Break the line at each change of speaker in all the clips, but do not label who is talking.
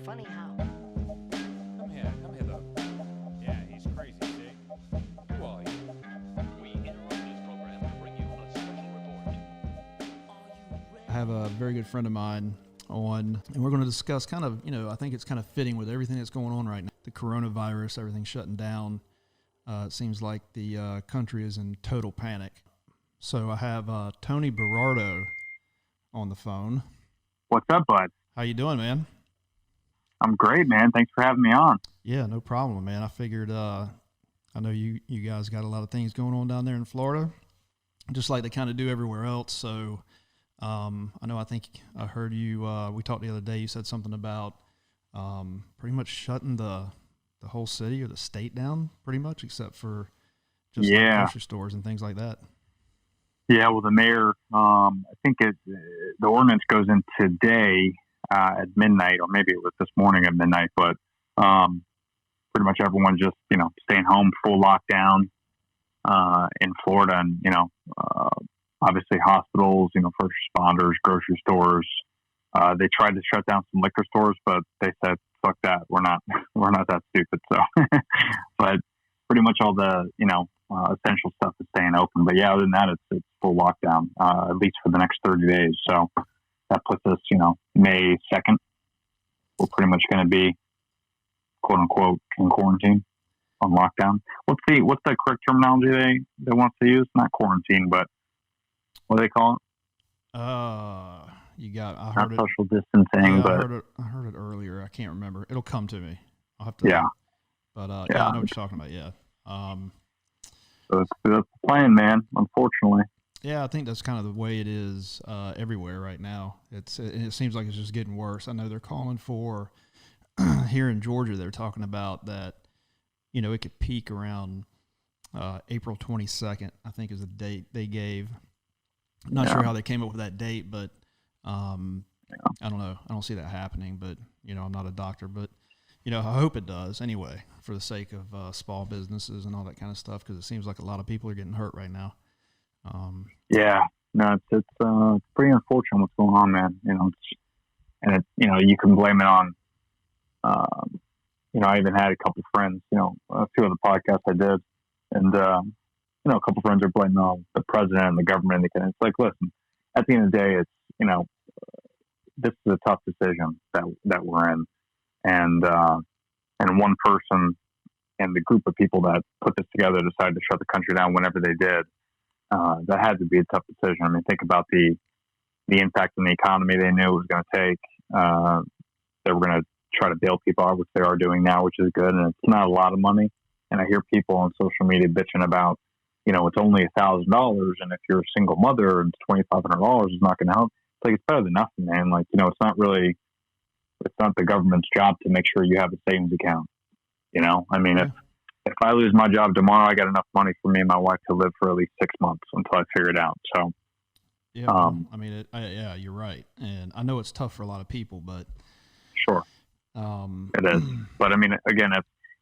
Funny how.
Come hither. Yeah, he's crazy, see? Who are you?
We interrupt this program to bring you a special report.
I have a very good friend of mine on, and we're going to discuss kind of, I think it's kind of fitting with everything that's going on right now. The coronavirus, everything shutting down. It seems like the country is in total panic. So I have Tony Berardo on the phone.
What's up, bud?
How you doing, man?
I'm great, man. Thanks for having me on.
Yeah, no problem, man. I figured, I know you guys got a lot of things going on down there in Florida, just like they kind of do everywhere else. So I think I heard you, we talked the other day, you said something about pretty much shutting the whole city or the state down pretty much, except for just like grocery stores and things like that.
Yeah, well, the mayor, I think the ordinance goes in today at midnight, or maybe it was this morning at midnight, but pretty much everyone just, staying home, full lockdown in Florida. And, obviously hospitals, first responders, grocery stores. They tried to shut down some liquor stores, but they said, fuck that. We're not that stupid. So, but pretty much all the, essential stuff is staying open. But yeah, other than that, it's full lockdown, at least for the next 30 days. So that puts us, May 2nd. We're pretty much going to be, quote unquote, in quarantine, on lockdown. What's the correct terminology they want to use? Not quarantine, but what do they call it?
I heard
not social distancing,
yeah,
but
I heard it earlier. I can't remember. It'll come to me. I'll have to.
Yeah.
But yeah, I know what you're talking about. Yeah.
So that's the plan, man. Unfortunately.
Yeah, I think that's kind of the way it is everywhere right now. It seems like it's just getting worse. I know they're calling for here in Georgia. They're talking about that. It could peak around April 22nd. I think is the date they gave. I'm not sure how they came up with that date, but I don't know. I don't see that happening. But I'm not a doctor, but I hope it does anyway, for the sake of small businesses and all that kind of stuff, because it seems like a lot of people are getting hurt right now.
It's pretty unfortunate what's going on, man. You can blame it on, I even had a couple friends, a few of the podcasts I did, and, a couple friends are blaming on the president and the government. And it's like, listen, at the end of the day, it's, this is a tough decision that we're in. And one person and the group of people that put this together decided to shut the country down whenever they did. That had to be a tough decision. I mean, think about the impact on the economy they knew it was going to take. They were going to try to bail people out, which they are doing now, which is good. And it's not a lot of money. And I hear people on social media bitching about, it's only $1,000. And if you're a single mother and $2,500 is not going to help. It's like, it's better than nothing, man. Like, it's not the government's job to make sure you have a savings account. I mean, if I lose my job tomorrow, I got enough money for me and my wife to live for at least 6 months until I figure it out. So,
yeah, I mean, yeah, you're right. And I know it's tough for a lot of people, but
sure, it is. But I mean, again,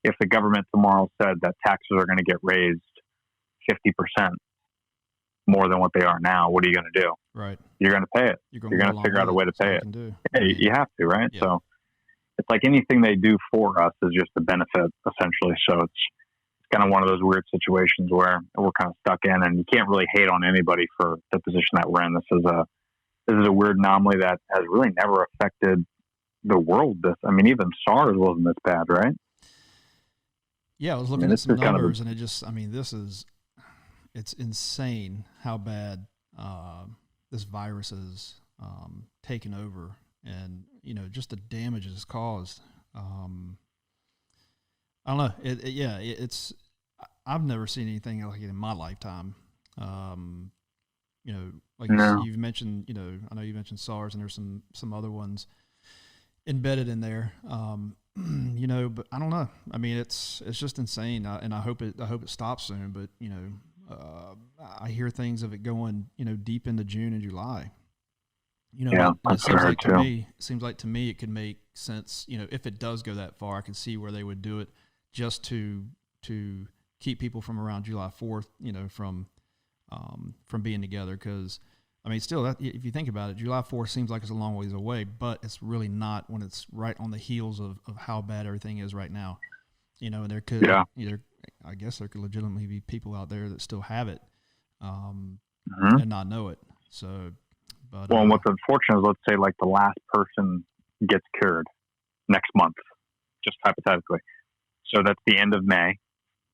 if the government tomorrow said that taxes are going to get raised 50% more than what they are now, what are you going to do?
Right.
You're going to pay it. You're going to figure out a way to pay it. Yeah, you have to, right? Yeah. So it's like anything they do for us is just a benefit, essentially. So it's kind of one of those weird situations where we're kind of stuck in, and you can't really hate on anybody for the position that we're in. This is a weird anomaly that has really never affected the world. Even SARS wasn't this bad, right?
Yeah, I was looking at some numbers, and it's insane how bad this virus is taken over, and just the damage it's caused. I don't know. It's I've never seen anything like it in my lifetime. You've mentioned, I know you mentioned SARS, and there's some other ones embedded in there. But I don't know. I mean, it's just insane, and I hope it stops soon. But I hear things of it going, deep into June and July. It seems like to me it could make sense. If it does go that far, I can see where they would do it just to keep people from around July 4th, from being together. Because I mean, still, if you think about it, July 4th seems like it's a long ways away, but it's really not when it's right on the heels of how bad everything is right now. And there could I guess there could legitimately be people out there that still have it and not know it. So, but
well, and what's unfortunate is, let's say, like, the last person gets cured next month, just hypothetically. So that's the end of May,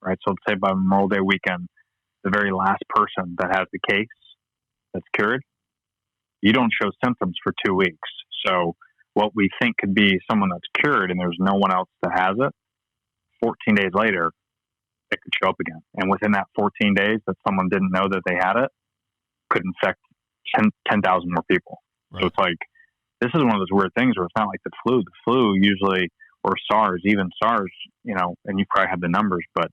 right? So let's say by Memorial Day weekend, the very last person that has the case that's cured, you don't show symptoms for 2 weeks. So what we think could be someone that's cured and there's no one else that has it, 14 days later, it could show up again. And within that 14 days that someone didn't know that they had it, could infect 10,000 more people. Right. So it's like, this is one of those weird things where it's not like the flu. The flu usually, or SARS, even SARS, and you probably have the numbers, but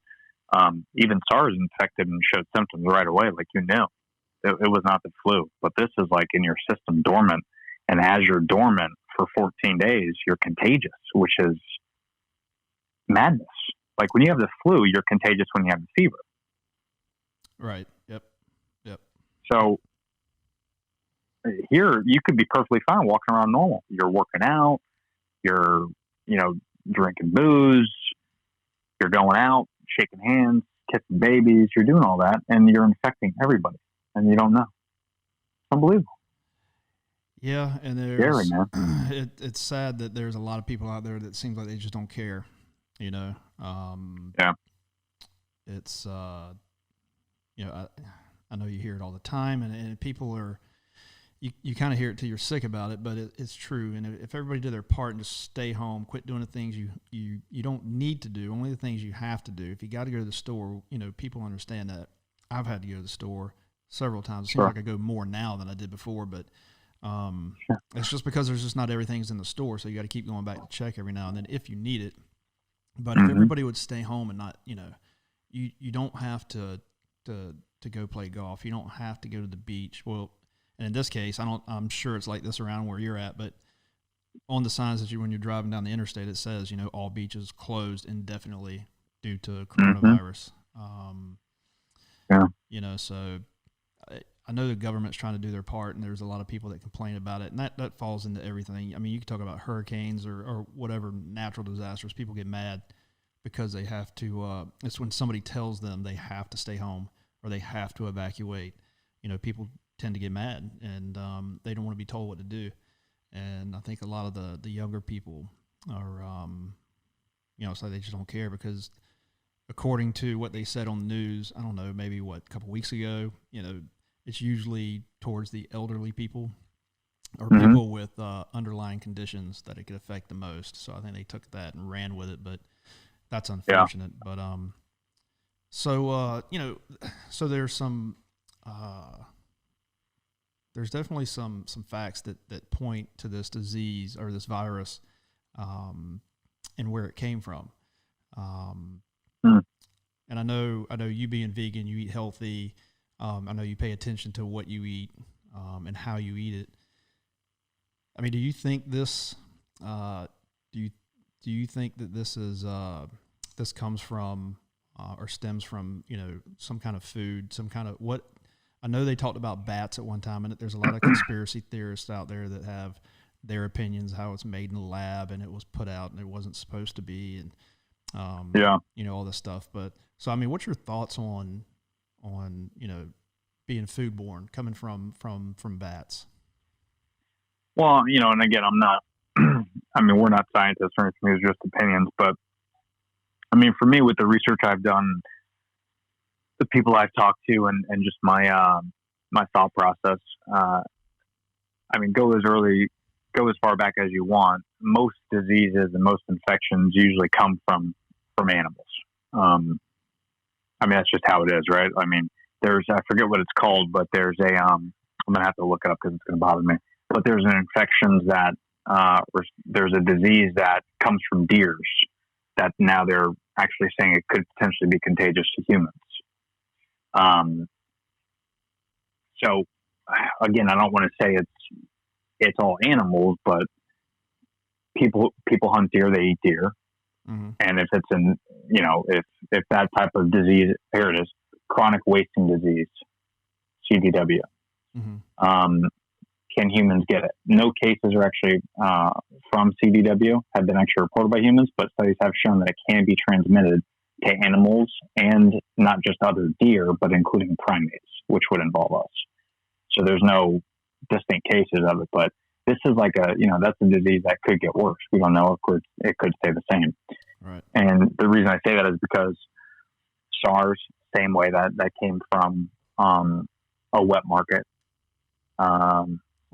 even SARS infected and showed symptoms right away, like you knew. It was not the flu. But this is like in your system dormant. And as you're dormant for 14 days, you're contagious, which is madness. Like when you have the flu, you're contagious when you have the fever.
Right. Yep.
So here, you could be perfectly fine walking around normal. You're working out, you're, drinking booze, you're going out, shaking hands, kissing babies, you're doing all that, and you're infecting everybody, and you don't know. It's unbelievable.
Yeah, and
scary, man.
It's sad that there's a lot of people out there that seems like they just don't care,
Yeah.
It's, I know you hear it all the time, and people are, you kind of hear it till you're sick about it, but it's true. And if everybody did their part and just stay home, quit doing the things you don't need to do, only the things you have to do. If you got to go to the store, people understand that. I've had to go to the store several times. It seems like I go more now than I did before, but it's just because there's just not everything's in the store, so you got to keep going back to check every now and then if you need it. But if everybody would stay home and not, you don't have to go play golf. You don't have to go to the beach. Well, and in this case, I'm sure it's like this around where you're at, but on the signs that when you're driving down the interstate, it says, all beaches closed indefinitely due to coronavirus. So I know the government's trying to do their part, and there's a lot of people that complain about it, and that falls into everything. I mean, you can talk about hurricanes or whatever natural disasters. People get mad because they have to. It's when somebody tells them they have to stay home or they have to evacuate. People tend to get mad, and they don't want to be told what to do. And I think a lot of the younger people are, so they just don't care because, according to what they said on the news, I don't know, maybe a couple weeks ago, it's usually towards the elderly people or people with underlying conditions that it could affect the most. So I think they took that and ran with it, but that's unfortunate. Yeah. But so there's some there's definitely some facts that point to this disease or this virus and where it came from. And I know you being vegan, you eat healthy. I know you pay attention to what you eat and how you eat it. I mean, do you think this? Do you think that this is this comes from or stems from some kind of food, some kind of what? I know they talked about bats at one time, and there's a lot of conspiracy theorists out there that have their opinions how it's made in the lab and it was put out and it wasn't supposed to be, and all this stuff. But so I mean, what's your thoughts on being foodborne coming from bats?
Well, and again, I'm not. I mean, we're not scientists or anything. It's just opinions. But I mean, for me, with the research I've done, the people I've talked to, and just my thought process. I mean, go as far back as you want. Most diseases and most infections usually come from animals. I mean, that's just how it is, right? I mean, I forget what it's called, but there's I'm gonna have to look it up because it's gonna bother me. But there's an infection that there's a disease that comes from deers that now they're actually saying it could potentially be contagious to humans. So again, I don't want to say it's all animals, but people hunt deer, they eat deer. Mm-hmm. And if it's if that type of disease, here it is, chronic wasting disease, CDW.
Mm-hmm.
Can humans get it? No cases are actually from CDW have been actually reported by humans, but studies have shown that it can be transmitted to animals and not just other deer, but including primates, which would involve us. So there's no distinct cases of it, but this is like that's a disease that could get worse. We don't know. Of course, it could stay the same.
Right.
And the reason I say that is because SARS, same way that came from a wet market.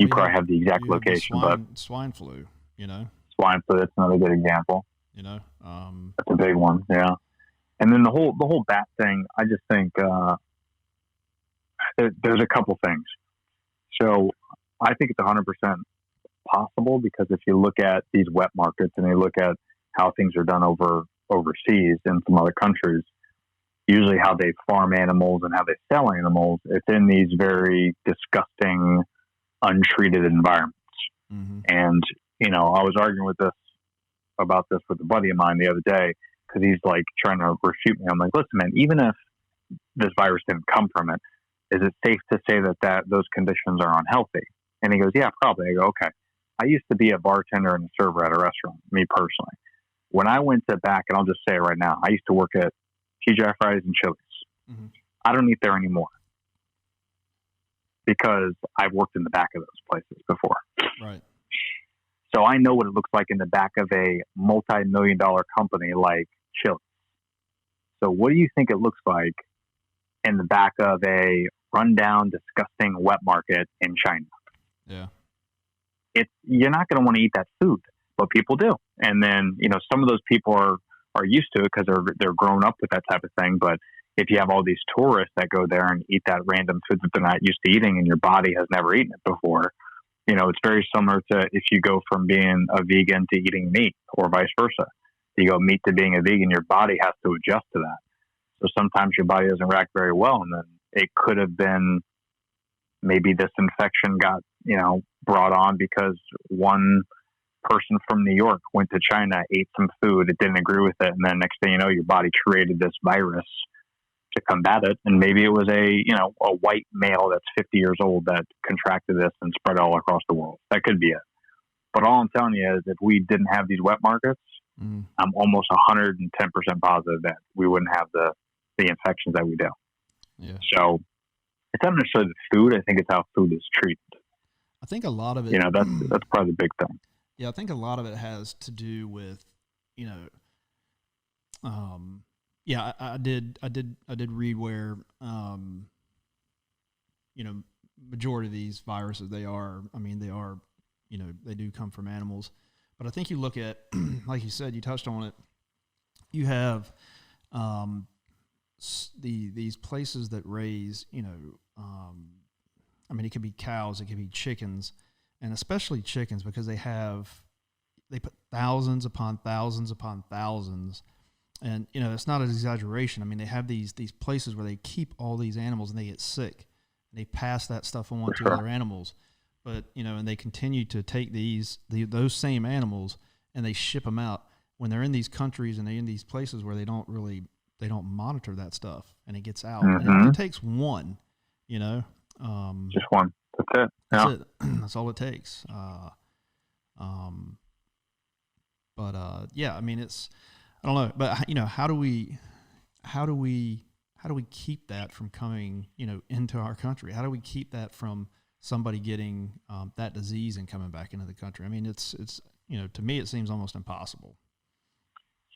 You probably have the exact location, but
swine flu,
swine flu, that's another good example. That's a big one. Yeah. And then the whole bat thing, I just think, there's a couple things. So I think it's 100% possible, because if you look at these wet markets and you look at how things are done overseas in some other countries, usually how they farm animals and how they sell animals, it's in these very disgusting, untreated environments.
Mm-hmm.
And, I was arguing about this with a buddy of mine the other day, because he's like trying to refute me. I'm like, listen, man, even if this virus didn't come from it, is it safe to say that those conditions are unhealthy? And he goes, yeah, probably. I go, okay. I used to be a bartender and a server at a restaurant, me personally. When I went back, and I'll just say it right now, I used to work at TGI Fridays and Chili's.
Mm-hmm.
I don't eat there anymore, because I've worked in the back of those places before.
Right.
So I know what it looks like in the back of a multi-million-dollar company like Chili's. So what do you think it looks like in the back of a rundown, disgusting wet market in China?
Yeah.
You're not going to want to eat that food, but people do. And then, some of those people are used to it because they're grown up with that type of thing. But if you have all these tourists that go there and eat that random food that they're not used to eating, and your body has never eaten it before, it's very similar to if you go from being a vegan to eating meat, or vice versa. You go meat to being a vegan, your body has to adjust to that. So sometimes your body doesn't react very well, and then it could have been maybe this infection got, brought on because one person from New York went to China, ate some food, it didn't agree with it, and then next thing you know, your body created this virus to combat it. And maybe it was a white male that's 50 years old that contracted this and spread it all across the world. That could be it. But all I'm telling you is, if we didn't have these wet markets, I'm almost 110% positive that we wouldn't have the infections that we do.
Yeah.
So it's not necessarily the food. I think it's how food is treated.
I think a lot of it,
that's probably the big thing.
Yeah, I think a lot of it has to do with, I did read where, majority of these viruses, they do come from animals. But I think you look at, like you said, you touched on it, you have these places that raise, it could be cows, it could be chickens, and especially chickens, because they put thousands upon thousands upon thousands. And, it's not an exaggeration. They have these places where they keep all these animals, and they get sick. And they pass that stuff on to other animals. But, and they continue to take those same animals, and they ship them out when they're in these countries and they're in these places where they don't monitor that stuff, and it gets out.
Mm-hmm.
And it takes one,
just one. That's it. Yeah.
That's it. That's all it takes. It's, I don't know, but how do we keep that from coming, into our country? How do we keep that from somebody getting that disease and coming back into the country? It's to me, it seems almost impossible.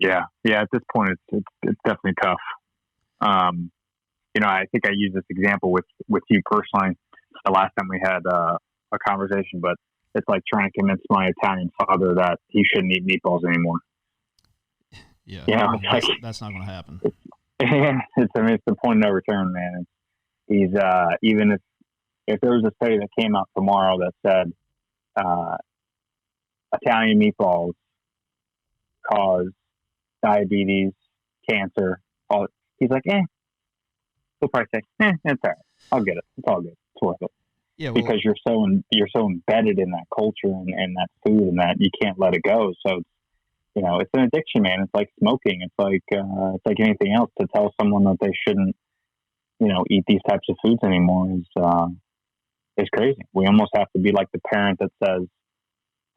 Yeah. At this point, it's definitely tough. I think I used this example with you personally the last time we had a conversation, but it's like trying to convince my Italian father that he shouldn't eat meatballs anymore.
Yeah, that's not going to happen.
It's the point of no return, man. He's even if there was a study that came out tomorrow that said Italian meatballs cause diabetes, cancer, all, he's like, he'll probably say, it's all right. I'll get it. It's all good. It's worth it.
Yeah, well,
because you're so embedded in that culture and that food and that you can't let it go. So, it's an addiction, man. It's like smoking. It's like anything else. To tell someone that they shouldn't, eat these types of foods anymore is, is crazy. We almost have to be like the parent that says,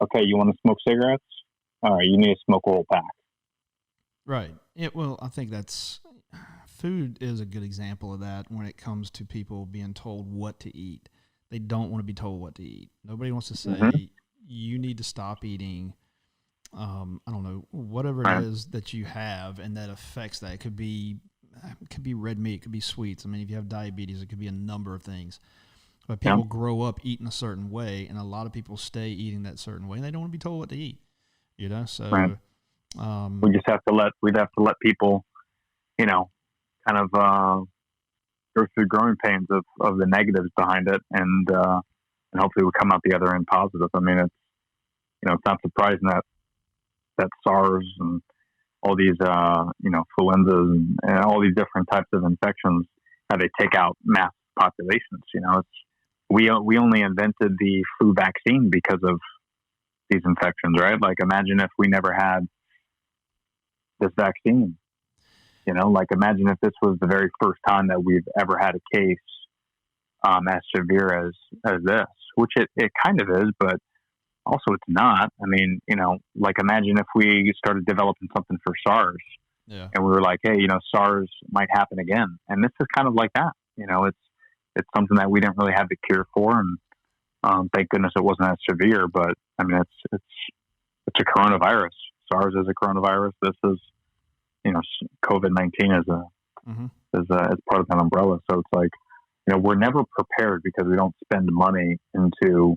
okay, you want to smoke cigarettes? All right, you need to smoke a whole pack.
Right. Well, I think food is a good example of that when it comes to people being told what to eat. They don't want to be told what to eat. Nobody wants to say, you need to stop eating, I don't know, whatever it is that you have and that affects that. It could be red meat, it could be sweets. I mean, if you have diabetes, it could be a number of things. But people grow up eating a certain way, and a lot of people stay eating that certain way, and they don't want to be told what to eat, you know? So
we'd have to let people, you know, kind of go through growing pains of the negatives behind it, and hopefully we'll come out the other end positive. I mean, it's not surprising that SARS and all these, influenzas and all these different types of infections, how they take out mass populations. You know, we only invented the flu vaccine because of these infections, right? Like, imagine if we never had this vaccine. You know, like, imagine if this was the very first time that we've ever had a case as severe as this, which it kind of is, but also it's not. I mean, you know, like, imagine if we started developing something for SARS, and we were like, hey, you know, SARS might happen again. And this is kind of like that. You know, it's something that we didn't really have the cure for, and thank goodness it wasn't as severe. But I mean, it's a coronavirus. SARS is a coronavirus. This is, you know, COVID-19 is part of that umbrella. So it's like, you know, we're never prepared because we don't spend money into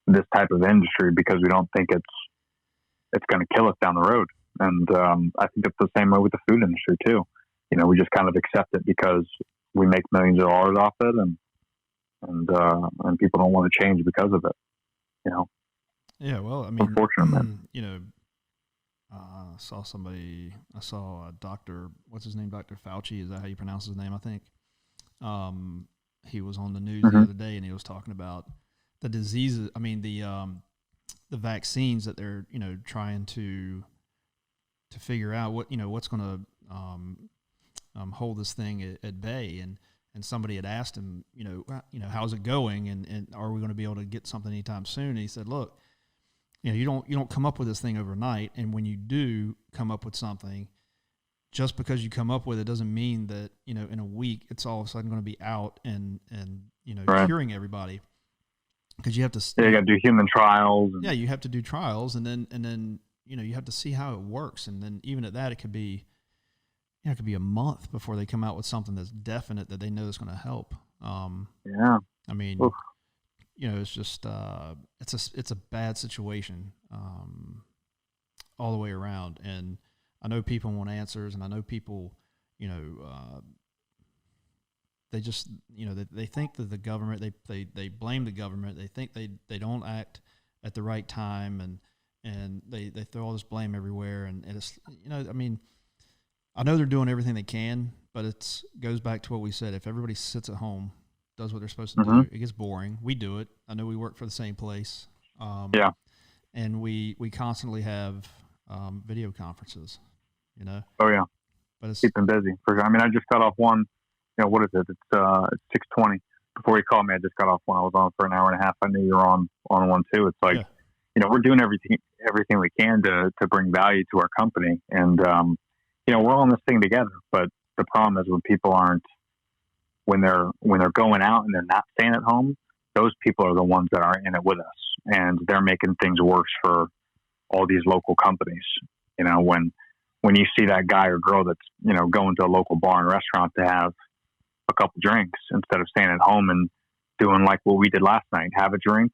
this type of industry because we don't think it's going to kill us down the road. And I think it's the same way with the food industry too. You know, we just kind of accept it because we make millions of dollars off it, and people don't want to change because of it. You know. Yeah.
Well, I mean,
unfortunately,
you know, I saw a doctor, what's his name? Dr. Fauci. Is that how you pronounce his name? I think. He was on the news the other day, and he was talking about the diseases. I mean, the vaccines that they're, you know, trying to figure out what's going to hold this thing at bay. And somebody had asked him, how's it going, and are we going to be able to get something anytime soon? And he said, look, you know, you don't come up with this thing overnight, and when you do come up with something, just because you come up with it doesn't mean that, you know, in a week it's all of a sudden going to be out and you know, curing everybody. Because you have to,
you got to do human trials.
You have to do trials, and then you know, you have to see how it works, and then even at that, it could be a month before they come out with something that's definite that they know is going to help. I mean, oof. You know, it's just it's a bad situation all the way around, and I know people want answers, and I know people, you know, they just, you know, they think that the government, they blame the government. They think they don't act at the right time, and they throw all this blame everywhere. And it's, you know, I mean, I know they're doing everything they can, but it goes back to what we said. If everybody sits at home, does what they're supposed to do, it gets boring. We do it. I know we work for the same place. And we constantly have video conferences, you know?
Oh, yeah.
But it's
keeping busy. For sure. I mean, I just got off one. You know, what is it? It's 6:20. Before you called me, I just got off one. I was on for an hour and a half. I knew you were on one too. It's like, you know, we're doing everything we can to bring value to our company, and you know, we're all in this thing together. But the problem is when people aren't, when they're going out and they're not staying at home, those people are the ones that are in it with us, and they're making things worse for all these local companies. You know, when you see that guy or girl that's, you know, going to a local bar and restaurant to have a couple drinks instead of staying at home and doing like what we did last night, have a drink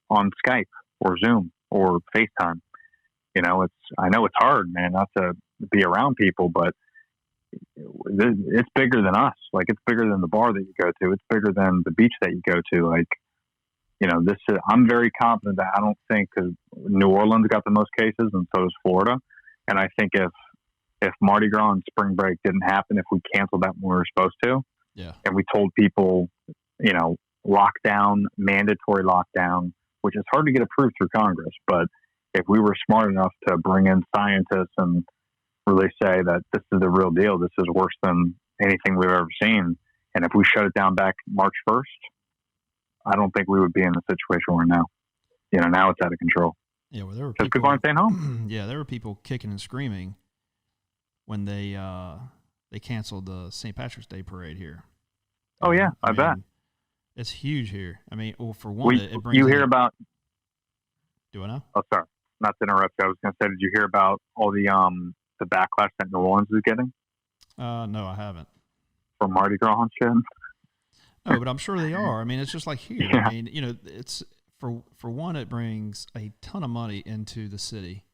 on Skype or Zoom or FaceTime. You know, I know it's hard, man, not to be around people, but it's bigger than us. Like, it's bigger than the bar that you go to. It's bigger than the beach that you go to. Like, you know, I'm very confident that I don't think, because New Orleans got the most cases and so does Florida. And I think if Mardi Gras and spring break didn't happen, if we canceled that when we were supposed to, and we told people, you know, lockdown, mandatory lockdown, which is hard to get approved through Congress, but if we were smart enough to bring in scientists and really say that this is the real deal, this is worse than anything we've ever seen, and if we shut it down back March 1st, I don't think we would be in the situation we're in now. Now it's out of control
Yeah, well, there were
because people aren't staying home.
Yeah, there were people kicking and screaming when they canceled the St. Patrick's Day parade here.
Oh yeah, I bet
it's huge here. I mean, well, for one, it brings.
You hear about?
Do I know?
Oh, sorry, not to interrupt you. I was going to say, did you hear about all the backlash that New Orleans is getting?
No, I haven't.
From Mardi Gras and shit.
No, but I'm sure they are. I mean, it's just like here.
Yeah.
I mean, it's for one, it brings a ton of money into the city.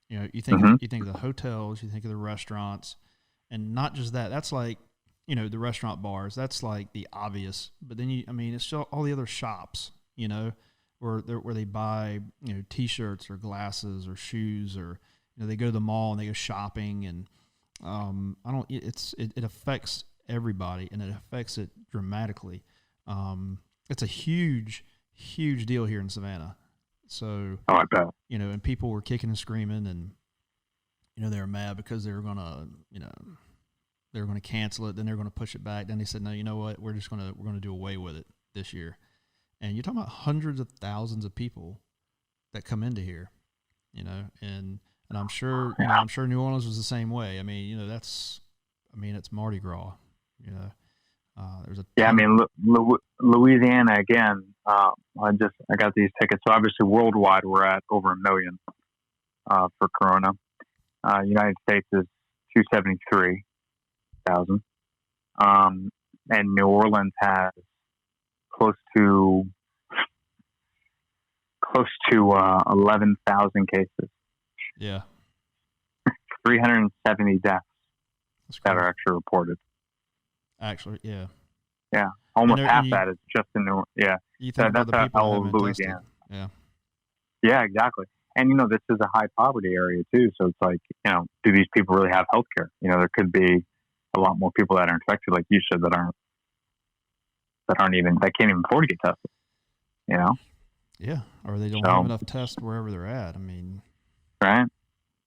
You think
Mm-hmm.
you think of the hotels, you think of the restaurants, and not just that. That's like, the restaurant bars. That's like the obvious. But then it's still all the other shops. Where they buy T-shirts or glasses or shoes, or they go to the mall and they go shopping, and it affects everybody, and it affects it dramatically. It's a huge deal here in Savannah. So,
I bet.
And people were kicking and screaming, and they were mad because they were gonna cancel it, then they were gonna push it back. Then they said, no, you know what, we're gonna do away with it this year. And you're talking about hundreds of thousands of people that come into here, and I'm sure, I'm sure New Orleans was the same way. I mean, it's Mardi Gras, there's a
Louisiana again. I got these tickets. So obviously worldwide we're at over 1 million for Corona. United States is 273,000, and New Orleans has close to 11,000 cases.
Yeah,
370 deaths that are actually reported.
Actually, yeah.
Yeah, almost half that is just in New Orleans. Yeah,
you think
that's how Louisiana.
Yeah.
Yeah, exactly. And this is a high poverty area too, so it's like, do these people really have health care? There could be a lot more people that are infected, like you said, that can't even afford to get tested.
Yeah, or they don't have enough tests wherever they're at. I mean,
right?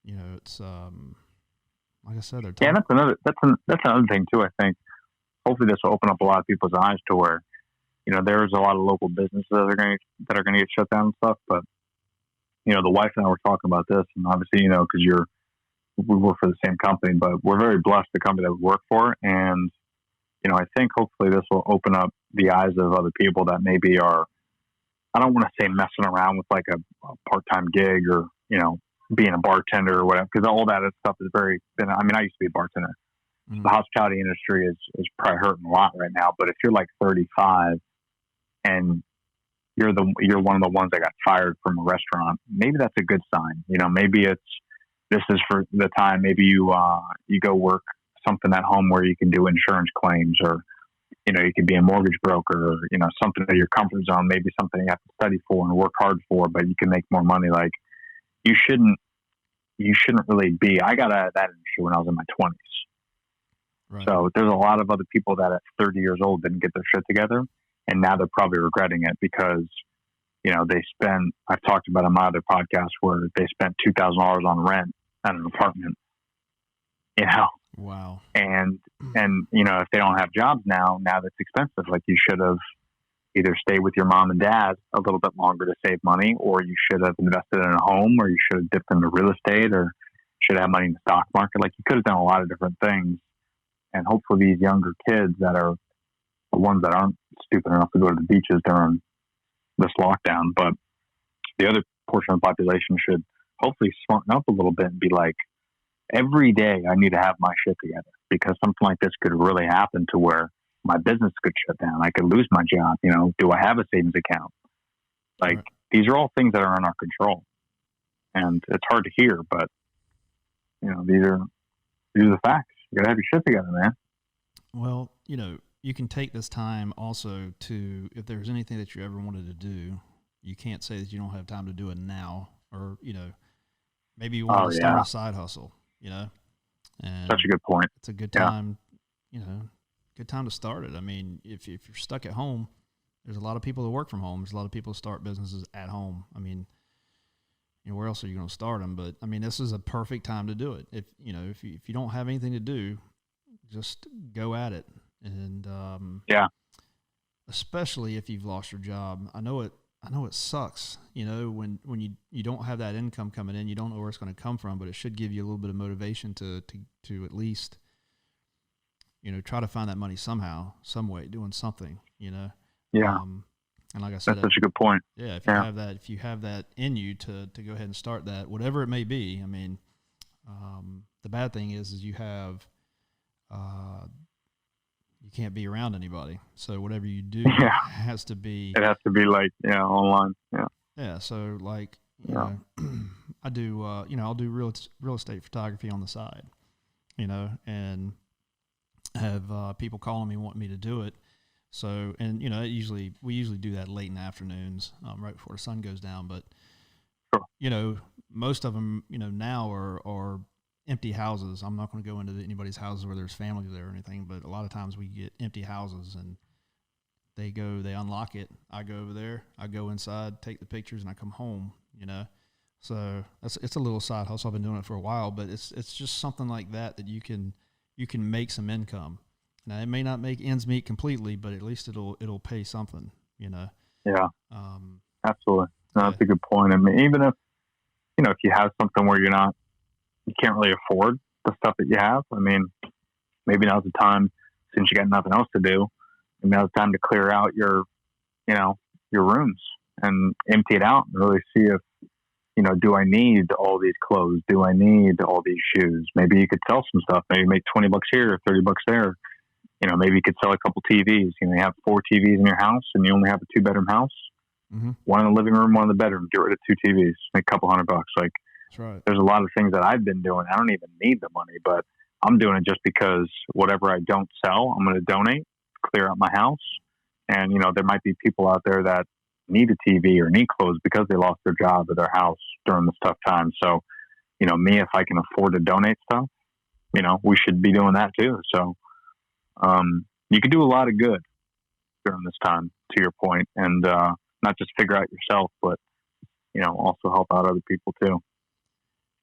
It's like I said, they're
yeah. That's another thing too. I think hopefully this will open up a lot of people's eyes to where, there's a lot of local businesses that are going to get shut down and stuff. But the wife and I were talking about this, and obviously, because we work for the same company, but we're very blessed the company that we work for, and I think hopefully this will open up the eyes of other people that maybe are, I don't want to say messing around with like a part-time gig or, being a bartender or whatever, because all that stuff is I used to be a bartender. Mm-hmm. The hospitality industry is probably hurting a lot right now, but if you're like 35 and you're one of the ones that got fired from a restaurant, maybe that's a good sign. Maybe this is for the time, maybe you go work something at home where you can do insurance claims, or you could be a mortgage broker, or something in your comfort zone, maybe something you have to study for and work hard for, but you can make more money. Like you shouldn't really be. I got out of that industry when I was in my 20s. Right. So there's a lot of other people that at 30 years old didn't get their shit together, and now they're probably regretting it because I've talked about in my other podcast where they spent $2,000 on rent at an apartment.
Wow.
And if they don't have jobs now that's expensive. Like you should have either stayed with your mom and dad a little bit longer to save money, or you should have invested in a home, or you should have dipped into real estate, or should have money in the stock market. Like you could have done a lot of different things. And hopefully these younger kids that are the ones that aren't stupid enough to go to the beaches during this lockdown, but the other portion of the population should hopefully smarten up a little bit and be like, every day I need to have my shit together, because something like this could really happen to where my business could shut down. I could lose my job. Do I have a savings account? Like right. These are all things that are in our control, and it's hard to hear, but these are the facts. You gotta have your shit together, man.
Well, you can take this time also to, if there's anything that you ever wanted to do, you can't say that you don't have time to do it now, or maybe you want to start a side hustle. And
such a good point.
It's a good time, good time to start it. I mean, if you're stuck at home, there's a lot of people that work from home. There's a lot of people that start businesses at home. I mean, where else are you going to start them? But I mean, this is a perfect time to do it. If you don't have anything to do, just go at it. And especially if you've lost your job. I know it sucks, when you don't have that income coming in, you don't know where it's going to come from, but it should give you a little bit of motivation to at least, try to find that money somehow, some way, doing something,
Yeah.
And like I said,
That's such a good point.
yeah, if you have that in you to go ahead and start that, whatever it may be. I mean, the bad thing is you have, you can't be around anybody. So whatever you do has to be.
It has to be like, online. Yeah.
Yeah. So like,
Yeah.
I do, I'll do real estate photography on the side, and have people calling me wanting me to do it. So, and we usually do that late in the afternoons, right before the sun goes down. But
Sure.
Most of them, now are empty houses. I'm not going to go into anybody's houses where there's family there or anything, but a lot of times we get empty houses, and they unlock it. I go over there, I go inside, take the pictures, and I come home. So it's a little side hustle. I've been doing it for a while, but it's just something like that you can make some income. Now it may not make ends meet completely, but at least it'll pay something.
Yeah.
Yeah.
Absolutely. No, that's a good point. I mean, even if if you have something where you can't really afford the stuff that you have. I mean, maybe now's the time, since you got nothing else to do, maybe now's the time to clear out your rooms and empty it out and really see if, do I need all these clothes? Do I need all these shoes? Maybe you could sell some stuff, maybe make $20 here, $30 there. Maybe you could sell a couple TVs. You have 4 TVs in your house and you only have a 2-bedroom house.
Mm-hmm.
One in the living room, one in the bedroom. Get rid of 2 TVs, make a couple $100. Like,
that's right.
There's a lot of things that I've been doing. I don't even need the money, but I'm doing it just because whatever I don't sell, I'm going to donate, clear out my house. And, there might be people out there that need a TV or need clothes because they lost their job or their house during this tough time. So, me, if I can afford to donate stuff, we should be doing that too. So, you could do a lot of good during this time, to your point, and not just figure out yourself, but, also help out other people too.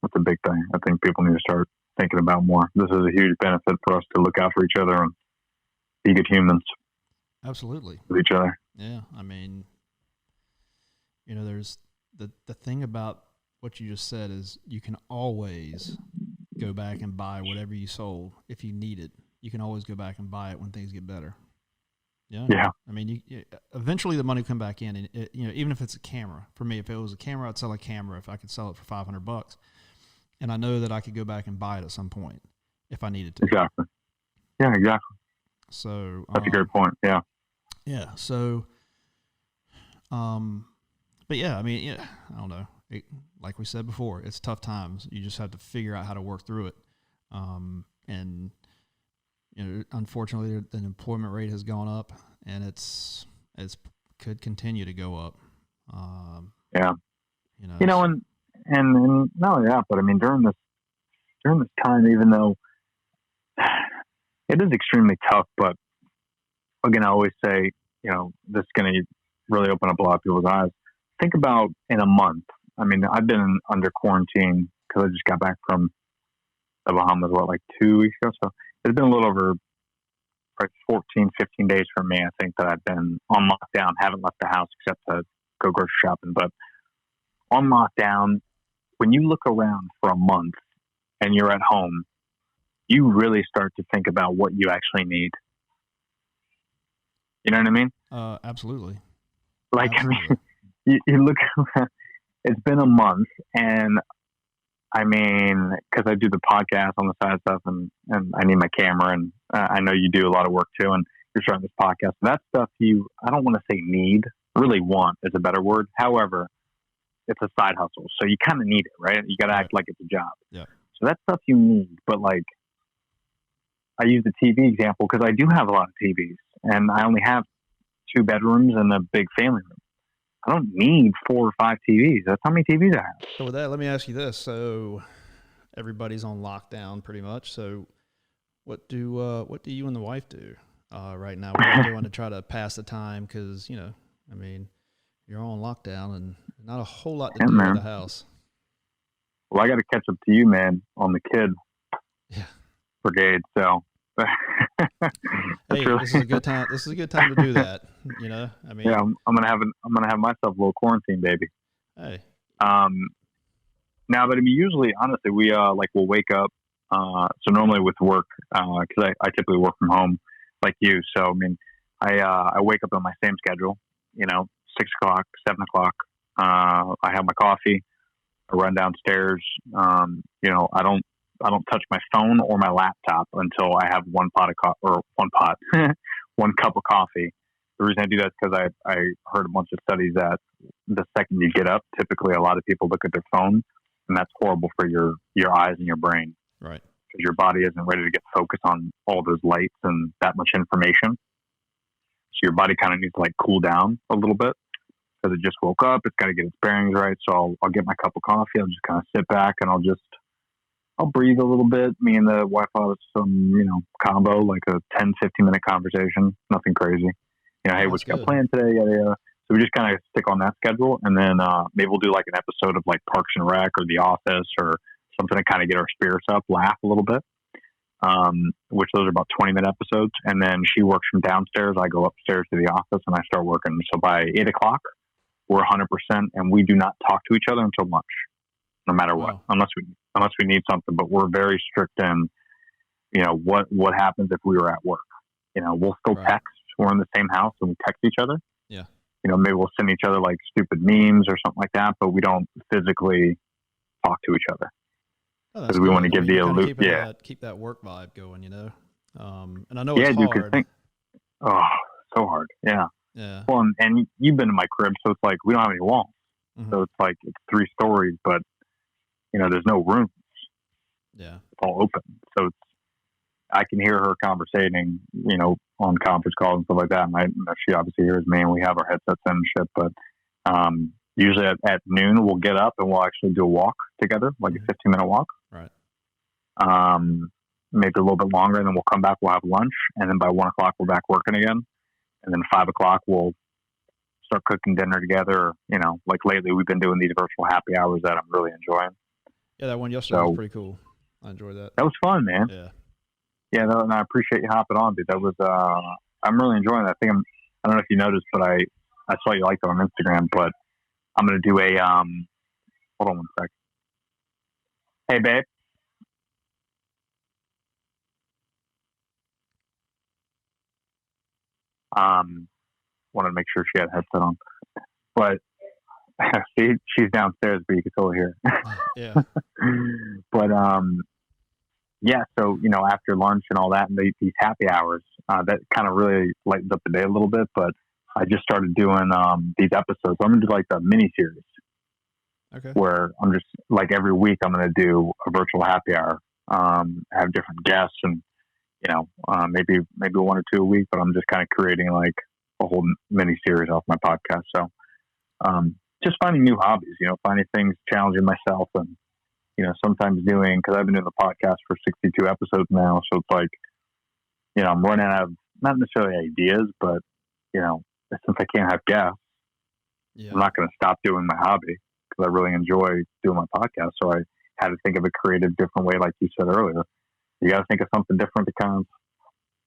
That's a big thing. I think people need to start thinking about more. This is a huge benefit for us to look out for each other and be good humans.
Absolutely.
With each other.
Yeah. I mean, there's the thing about what you just said is you can always go back and buy whatever you sold if you need it. You can always go back and buy it when things get better. Yeah.
Yeah.
I mean, eventually the money will come back in, and even if it's a camera. For me, if it was a camera, I'd sell a camera if I could sell it for $500, and I know that I could go back and buy it at some point if I needed to.
Exactly. Yeah. Exactly.
So
that's a great point. Yeah.
Yeah. So, but yeah, I mean, I don't know. Like we said before, it's tough times. You just have to figure out how to work through it. And unfortunately, the employment rate has gone up, and it's could continue to go up.
Yeah. And not only that, but I mean, during this time, even though it is extremely tough, but again, I always say, this is going to really open up a lot of people's eyes. Think about in a month. I mean, I've been under quarantine because I just got back from the Bahamas, like 2 weeks ago. So it's been a little over 14, 15 days for me, I think, that I've been on lockdown, haven't left the house except to go grocery shopping. But on lockdown, when you look around for a month and you're at home, you really start to think about what you actually need. You know what I mean?
Absolutely.
Like,
Absolutely.
I mean, you look around, it's been a month, and I mean, because I do the podcast on the side stuff, and I need my camera, and I know you do a lot of work too, and you're starting this podcast. That stuff I don't want to say need, really want is a better word. However, it's a side hustle, so you kind of need it, right? You got to act like it's a job.
Yeah.
So that stuff you need, but like, I use the TV example because I do have a lot of TVs, and I only have 2 bedrooms and a big family room. I don't need 4 or 5 TVs. That's how many TVs I have.
So with that, let me ask you this. So everybody's on lockdown pretty much. So what do you and the wife do right now? What are you doing to try to pass the time? Because, I mean, you're on lockdown and not a whole lot to do in the house.
Well, I got to catch up to you, man, on the kid brigade. So
Hey,
really,
this is a good time. This is a good time to do that. You know, I mean,
yeah, I'm gonna have myself a little quarantine baby.
hey,
Um, Now, but I mean, usually, honestly, we like we'll wake up. So normally with work, because I typically work from home, like you. So I mean, I wake up on my same schedule. 6 o'clock, 7 o'clock. I have my coffee. I run downstairs. I don't touch my phone or my laptop until I have one pot of or one pot, one cup of coffee. The reason I do that is because I heard a bunch of studies that the second you get up, typically a lot of people look at their phone, and that's horrible for your eyes and your brain
right,
because your body isn't ready to get focused on all those lights and that much information. So your body kind of needs to like cool down a little bit because it just woke up. It's got to get its bearings right. So I'll get my cup of coffee. I'll just kind of sit back and I'll breathe a little bit. Me and the wife have some, combo, like a 10, 15-minute conversation. Nothing crazy. Hey, what you got planned today? Yada, yada. So we just kind of stick on that schedule. And then maybe we'll do like an episode of like Parks and Rec or The Office or something to kind of get our spirits up, laugh a little bit, which those are about 20-minute episodes. And then she works from downstairs. I go upstairs to the office and I start working. So by 8 o'clock, we're 100%, and we do not talk to each other until lunch, no matter what, unless we need something. But we're very strict in, what happens if we were at work. We'll still text. We're in the same house and we text each other.
yeah.
Maybe we'll send each other like stupid memes or something like that, but we don't physically talk to each other
because
we want to give the
illusion. Keep that work vibe going, And I know it's hard.
So hard. Yeah.
Yeah.
Well, and you've been to my crib, so it's like we don't have any walls.
Mm-hmm.
So it's like it's 3 stories, but there's no rooms.
Yeah.
It's all open. So I can hear her conversating, on conference calls and stuff like that. And she obviously hears me, and we have our headsets in and shit. But usually at noon, we'll get up and we'll actually do a walk together, like a 15-minute walk.
Right.
Maybe a little bit longer, and then we'll come back. We'll have lunch, and then by 1 o'clock, we're back working again. And then 5 o'clock, we'll start cooking dinner together. Like lately, we've been doing these virtual happy hours that I'm really enjoying.
Yeah, that one yesterday was pretty cool. I enjoyed that.
That was fun, man.
Yeah.
Yeah, no, and I appreciate you hopping on, dude. That was, I'm really enjoying that. I don't know if you noticed, but I saw you liked it on Instagram, but I'm going to do a, hold on one sec. Hey, babe. Wanted to make sure she had a headset on, but she's downstairs, but you can still hear.
Yeah.
But, yeah, so, after lunch and all that, and these happy hours, that kind of really lightens up the day a little bit. But I just started doing these episodes. I'm going to do like the mini series.
Okay.
Where I'm just like every week I'm going to do a virtual happy hour, have different guests and, maybe 1 or 2 a week, but I'm just kind of creating like a whole mini series off my podcast. So just finding new hobbies, finding things, challenging myself and, sometimes doing, because I've been doing the podcast for 62 episodes now. So it's like, I'm running out of not necessarily ideas, but, since I can't have guests, I'm not going to stop doing my hobby because I really enjoy doing my podcast. So I had to think of a creative, different way, like you said earlier. You got to think of something different to kind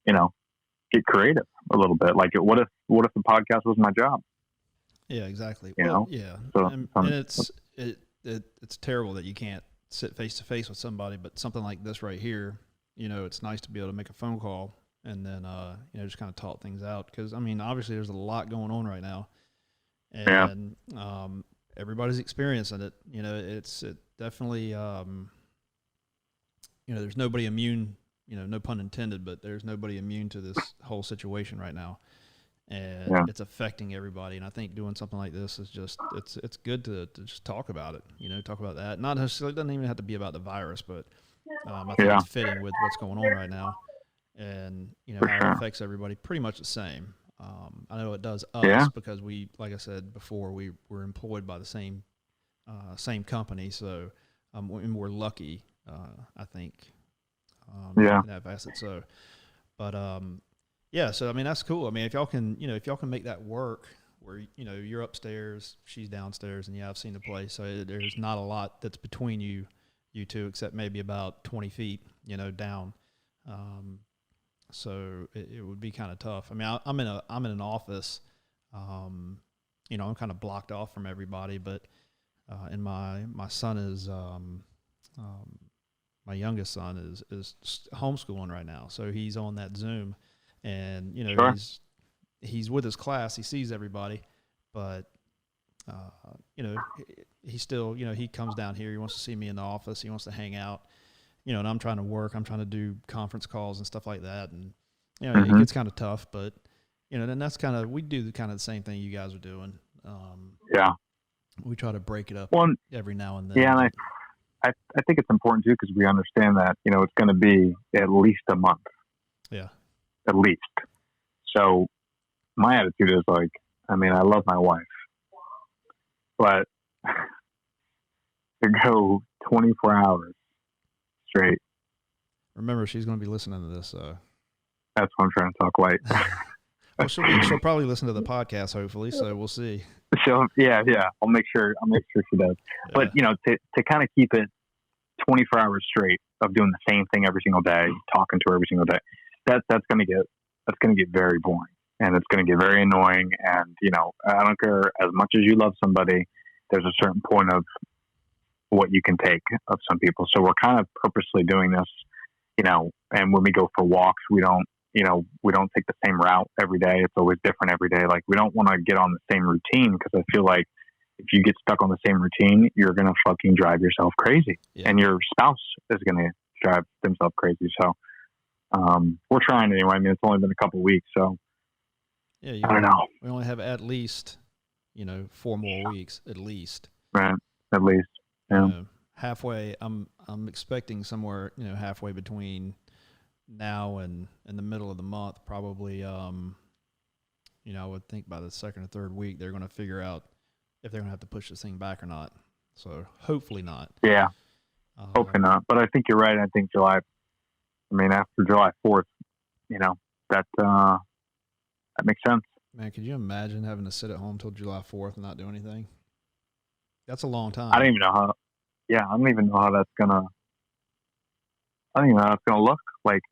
of, get creative a little bit. Like, what if the podcast was my job?
Yeah, exactly.
Yeah.
So, and it's terrible that you can't sit face to face with somebody, but something like this right here, it's nice to be able to make a phone call and then, just kind of talk things out. Cause I mean, obviously there's a lot going on right now and, everybody's experiencing it. It definitely, there's nobody immune, no pun intended, but there's nobody immune to this whole situation right now. And it's affecting everybody. And I think doing something like this is just, it's good to just talk about it, talk about that. Not necessarily, it doesn't even have to be about the virus, but I think it's fitting with what's going on right now. And, how it affects everybody pretty much the same. I know it does us because we, like I said before, we were employed by the same company. So we're lucky, I think, in that facet. So, but, yeah, so I mean that's cool. I mean, if y'all can make that work, where you're upstairs, she's downstairs, and I've seen the place, so there's not a lot that's between you two, except maybe about 20 feet, down. So it would be kind of tough. I mean, I'm in an office, you know, I'm kind of blocked off from everybody, but, and my son is, my youngest son is homeschooling right now. So he's on that Zoom, and, you know,
Sure.
he's with his class. He sees everybody, but, you know, he still, you know, he comes down here. He wants to see me in the office. He wants to hang out, you know, and I'm trying to work. I'm trying to do conference calls and stuff like that. And, you know, it gets kind of tough, but, you know, then that's kind of, we do kind of the same thing you guys are doing.
Yeah.
We try to break it up
Well,
every now and then.
yeah, and I think it's important too, because we understand that, you know, it's going to be at least a month.
Yeah.
At least. So my attitude is like, I mean, I love my wife, but to go 24 hours straight.
Remember, she's going to be listening to this.
That's why I'm trying to talk light.
Well, she'll probably listen to the podcast, hopefully. So we'll see.
Yeah. I'll make sure she does.
Yeah.
But you know, to kind of keep it 24 hours straight of doing the same thing every single day, talking to her every single day, that's going to get very boring, and it's going to get very annoying. And you know, I don't care as much as you love somebody, there's a certain point of what you can take of some people. So we're kind of purposely doing this, you know. And when we go for walks, we don't take the same route every day. It's always different every day. Like, we don't want to get on the same routine, because I feel like if you get stuck on the same routine, you're going to fucking drive yourself crazy.
Yeah.
And your spouse is going to drive themselves crazy. So, we're trying anyway. I mean, it's only been a couple of weeks, so
Yeah,
I don't know.
We only have at least, you know, 4 more weeks at least.
Right. At least. Yeah.
You know, halfway, I'm expecting somewhere, you know, halfway between now and in the middle of the month, probably, you know, I would think by the second or third week, they're going to figure out if they're going to have to push this thing back or not. So hopefully not.
Yeah. Hopefully not. But I think you're right. I think after July 4th, you know, that makes sense.
Man, could you imagine having to sit at home till July 4th and not do anything? That's a long time.
I don't even know how that's gonna look. Like,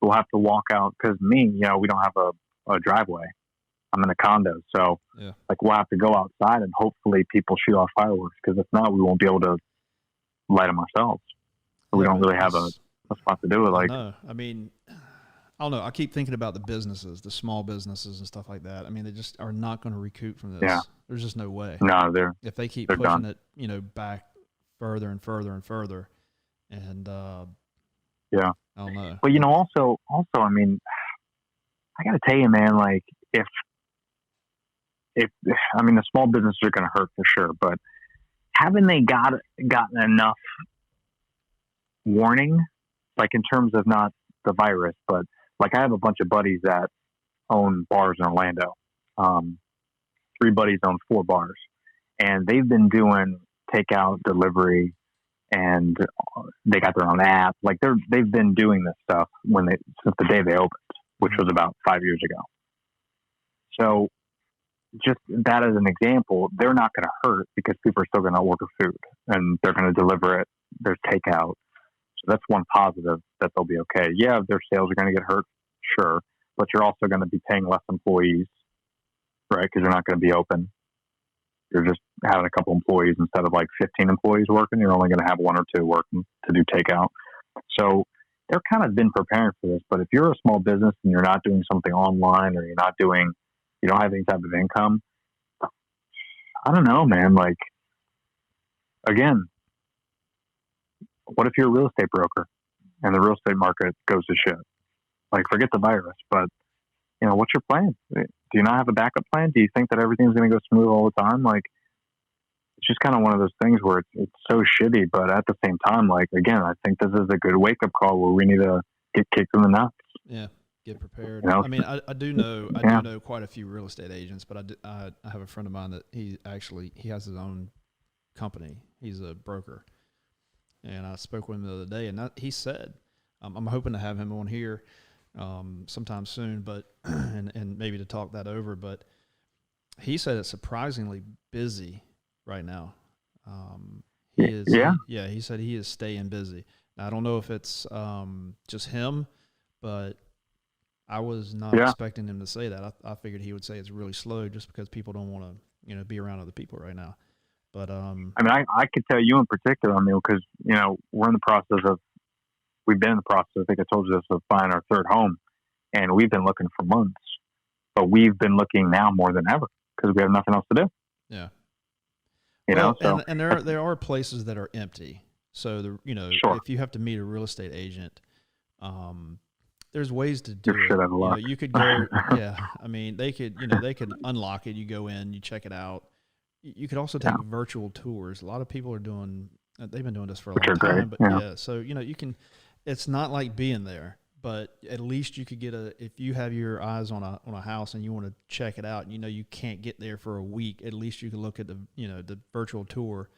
we'll have to walk out, because me, you know, we don't have a driveway. I'm in a condo, so
Yeah.
like, we'll have to go outside, and hopefully people shoot off fireworks, because if not, we won't be able to light them ourselves. So we don't really have a spot to do it. Like,
No, I mean, I don't know. I keep thinking about the businesses, the small businesses and stuff like that. I mean, they just are not going to recoup from this.
Yeah.
There's just no way.
no,
If they keep
they're
pushing
done.
it, you know, back further and further and further, and
Yeah.
I don't know.
But you know, also, I mean, I got to tell you, man, like, if I mean, the small businesses are going to hurt for sure, but haven't they gotten enough warning, like, in terms of not the virus, but like, I have a bunch of buddies that own bars in Orlando. 3 buddies own 4 bars, and they've been doing takeout, delivery, and they got their own app. Like, they've been doing this stuff since the day they opened, which was about 5 years ago. So, just that as an example, they're not going to hurt, because people are still going to order food and they're going to deliver it. There's takeout. So that's one positive, that they'll be okay. Yeah, their sales are going to get hurt, sure, but you're also going to be paying less employees, right? Because you're not going to be open. You're just having a couple employees instead of like 15 employees working. You're only going to have 1 or 2 working to do takeout. So they're kind of been preparing for this. But if you're a small business and you're not doing something online, or you don't have any type of income, I don't know, man. Like, again, what if you're a real estate broker and the real estate market goes to shit? Like, forget the virus, but, you know, what's your plan? Do you not have a backup plan? Do you think that everything's going to go smooth all the time? Like, it's just kind of one of those things where it's so shitty, but at the same time, like, again, I think this is a good wake-up call where we need to get kicked in the nuts.
Yeah, get prepared.
You know?
I mean, I do know
Yeah.
do know quite a few real estate agents, but I have a friend of mine that he has his own company. He's a broker, and I spoke with him the other day, and he said, I'm hoping to have him on here sometime soon, but and maybe to talk that over. But he said it's surprisingly busy right now. He is,
Yeah.
He said he is staying busy. Now, I don't know if it's just him, but I was not
Yeah.
expecting him to say that. I figured he would say it's really slow just because people don't want to, be around other people right now. But
I mean, I could tell you in particular, because we've been in the process. I think I told you this, of buying our third home, and we've been looking for months, but we've been looking now more than ever because we have nothing else to do.
yeah.
So
and there are places that are empty. So
Sure.
if you have to meet a real estate agent, there's ways to do
You're shit out of luck.
You could go, yeah. I mean, they could unlock it. You go in, you check it out. You could also take virtual tours. A lot of people are doing. They've been doing this for a long time, but yeah. So you can. It's not like being there, but at least you could get if you have your eyes on a house and you want to check it out, and you can't get there for a week. At least you can look at the virtual tour,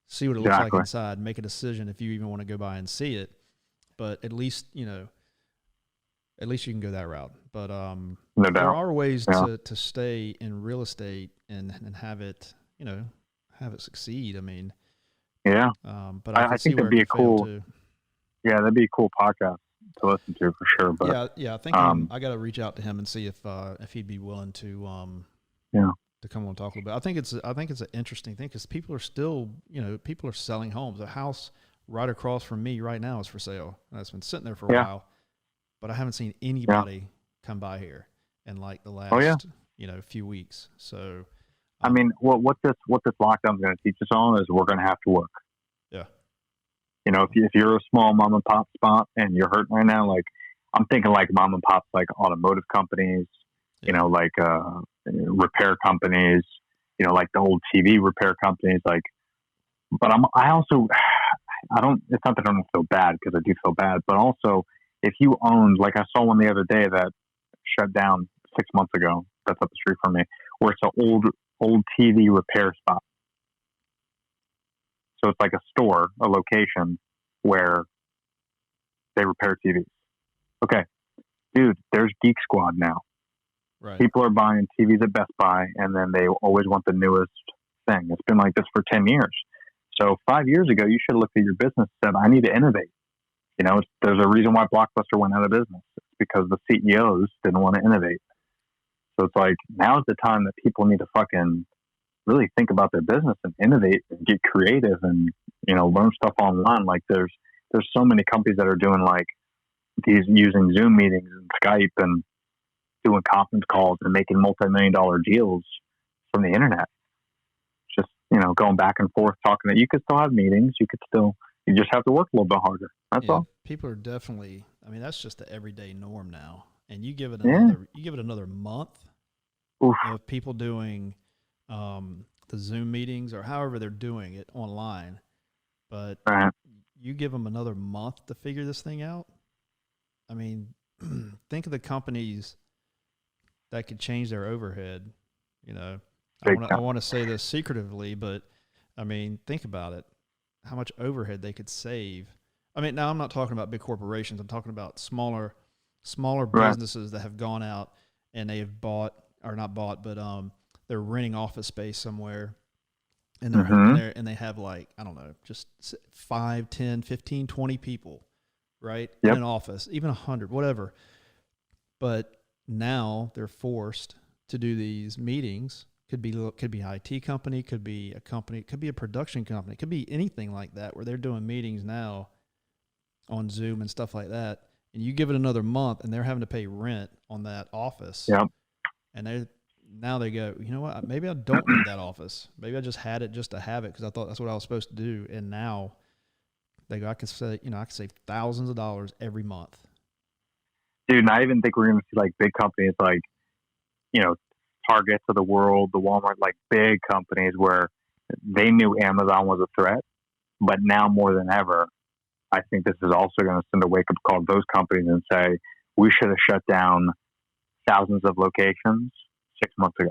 see what it looks like inside, make a decision if you even want to go by and see it. But at least you can go that route. But there are ways to stay in real estate and have it succeed. I mean,
yeah.
But I think
that'd be a cool. Yeah, that'd be a cool podcast to listen to for sure. But
yeah. I think I got to reach out to him and see if he'd be willing to to come on and talk a little bit. I think it's an interesting thing because people are still people are selling homes. A house right across from me right now is for sale, and it's been sitting there for a while. But I haven't seen anybody come by here in like the last few weeks. So
I mean, what this lockdown is going to teach us all is we're going to have to work.
Yeah.
If you're a small mom and pop spot and you're hurting right now, like I'm thinking like mom and pops, like automotive companies, like repair companies, like the old TV repair companies, like. But it's not that I don't feel bad because I do feel bad, but also if you owned, like I saw one the other day that shut down 6 months ago, that's up the street from me, where it's an old TV repair spot. So it's like a store, a location where they repair TVs. Okay, dude, there's Geek Squad now.
Right.
People are buying TVs at Best Buy, and then they always want the newest thing. It's been like this for 10 years. So 5 years ago, you should have looked at your business and said, I need to innovate. There's a reason why Blockbuster went out of business. It's because the CEOs didn't want to innovate. So it's like, now's the time that people need to fucking really think about their business and innovate and get creative and, learn stuff online. Like there's so many companies that are doing like these, using Zoom meetings and Skype and doing conference calls and making multi-million-dollar deals from the internet. Just, going back and forth talking that you could still have meetings. You just have to work a little bit harder. That's all.
People are definitely, that's just the everyday norm now. And you give it another month of people doing the Zoom meetings or however they're doing it online. But you give them another month to figure this thing out. I mean, think of the companies that could change their overhead. I want to say this secretively, but I mean, think about it. How much overhead they could save. I mean, now I'm not talking about big corporations. I'm talking about smaller businesses that have gone out and they have bought, or not bought, but they're renting office space somewhere, and they're and they have like, I don't know, just 5, 10, 15, 20 people, right? In an office, even 100, whatever. But now they're forced to do these meetings. Could be an IT company, could be a company, could be a production company, could be anything like that, where they're doing meetings now on Zoom and stuff like that. And you give it another month, and they're having to pay rent on that office.
Yep.
And they go, you know what? Maybe I don't need that office. Maybe I just had it just to have it because I thought that's what I was supposed to do. And now they go, I can save thousands of dollars every month.
Dude, and I even think we're going to see like big companies like, Targets of the world, the Walmart, like big companies where they knew Amazon was a threat, but now more than ever, I think this is also going to send a wake-up call to those companies and say, we should have shut down thousands of locations 6 months ago.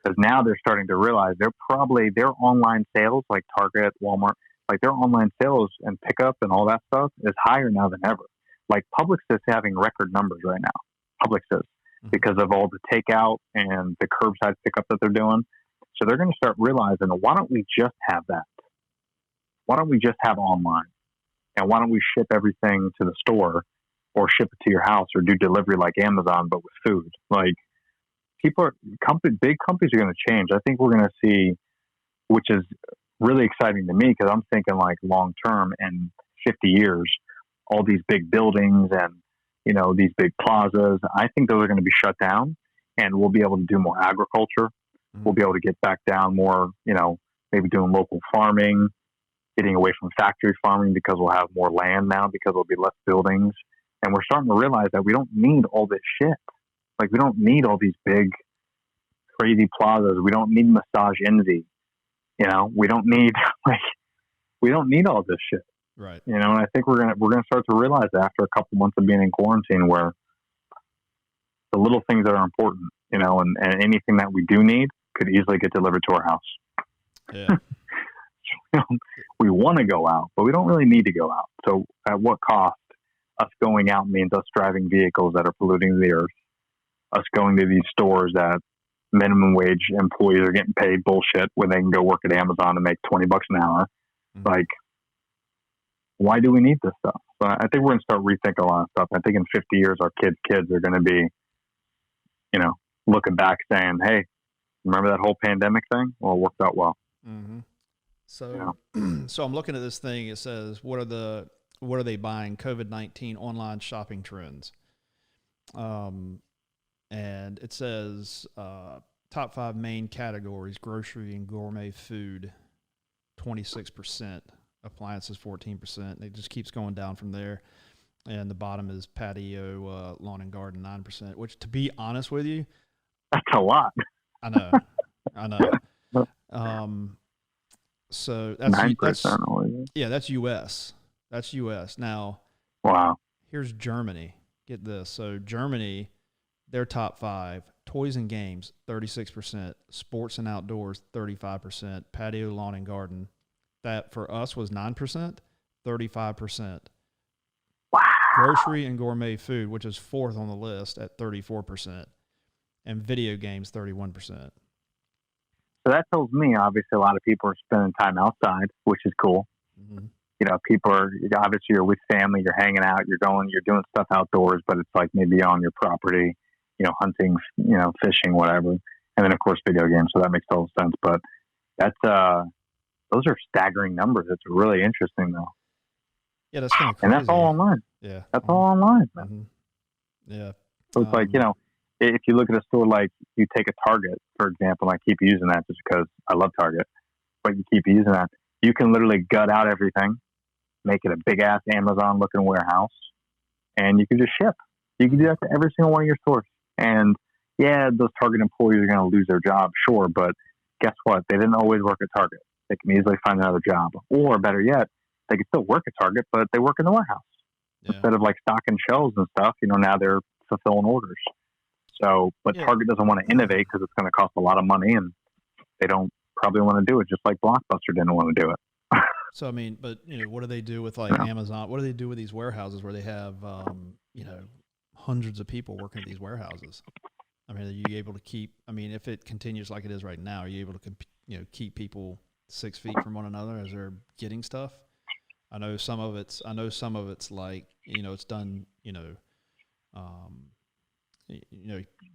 Because now they're starting to realize their online sales, like Target, Walmart, like their online sales and pickup and all that stuff is higher now than ever. Like Publix is having record numbers right now. Publix is. Because of all the takeout and the curbside pickup that they're doing. So they're going to start realizing, why don't we just have that? Why don't we just have online? And why don't we ship everything to the store or ship it to your house or do delivery like Amazon, but with food. Like big companies are going to change. I think we're going to see, which is really exciting to me because I'm thinking like long term in 50 years, all these big buildings and, these big plazas, I think those are going to be shut down and we'll be able to do more agriculture.
Mm-hmm.
We'll be able to get back down more, maybe doing local farming, getting away from factory farming because we'll have more land now because there'll be less buildings. And we're starting to realize that we don't need all this shit. Like we don't need all these big, crazy plazas. We don't need massage envy. We don't need we don't need all this shit.
Right.
And I think we're gonna start to realize that after a couple months of being in quarantine, where the little things that are important, and anything that we do need could easily get delivered to our house.
Yeah.
We want to go out, but we don't really need to go out. So at what cost? Us going out means us driving vehicles that are polluting the earth, us going to these stores that minimum wage employees are getting paid bullshit when they can go work at Amazon and make $20 an hour.
Mm-hmm.
Like, why do we need this stuff? So I think we're going to start rethinking a lot of stuff. I think in 50 years, our kids are going to be, looking back saying, hey, remember that whole pandemic thing? Well, it worked out well.
Mm-hmm. So, so I'm looking at this thing. It says, what are they buying? COVID-19 online shopping trends. And it says, top 5 main categories: grocery and gourmet food, 26%, appliances, 14%. It just keeps going down from there. And the bottom is patio, lawn and garden, 9%, which, to be honest with you,
that's a lot.
I know. So that's
9%.
That's US. That's US. Now,
wow.
Here's Germany. Get this. So Germany, their top 5: toys and games, 36%; sports and outdoors, 35%; patio, lawn and garden. That for us was 9%, 35%.
Wow.
Grocery and gourmet food, which is 4th on the list at 34%, and video games, 31%.
So that tells me, obviously, a lot of people are spending time outside, which is cool.
Mm-hmm.
People are, obviously, you're with family, you're hanging out, you're doing stuff outdoors, but it's like maybe on your property, hunting, fishing, whatever. And then, of course, video games. So that makes total sense. But that's, those are staggering numbers. It's really interesting, though.
Yeah, that's kind of crazy.
And that's all online.
Yeah.
That's all online, man.
Mm-hmm. Yeah.
So it's like, if you look at a store like you take a Target, for example, I keep using that just because I love Target, but you keep using that, you can literally gut out everything, make it a big ass Amazon looking warehouse, and you can just ship. You can do that to every single one of your stores. And yeah, those Target employees are going to lose their job, sure, but guess what? They didn't always work at Target. They can easily find another job. Or better yet, they can still work at Target, but they work in the warehouse. Yeah. Instead of like stocking shelves and stuff, now they're fulfilling orders. So, but Target doesn't want to innovate because it's going to cost a lot of money, and they don't probably want to do it, just like Blockbuster didn't want to do it.
So, I mean, but, what do they do with like Amazon? What do they do with these warehouses where they have, hundreds of people working at these warehouses? I mean, are you able to keep, if it continues like it is right now, are you able to, keep people 6 feet from one another as they're getting stuff? I know some of it's like, it's done,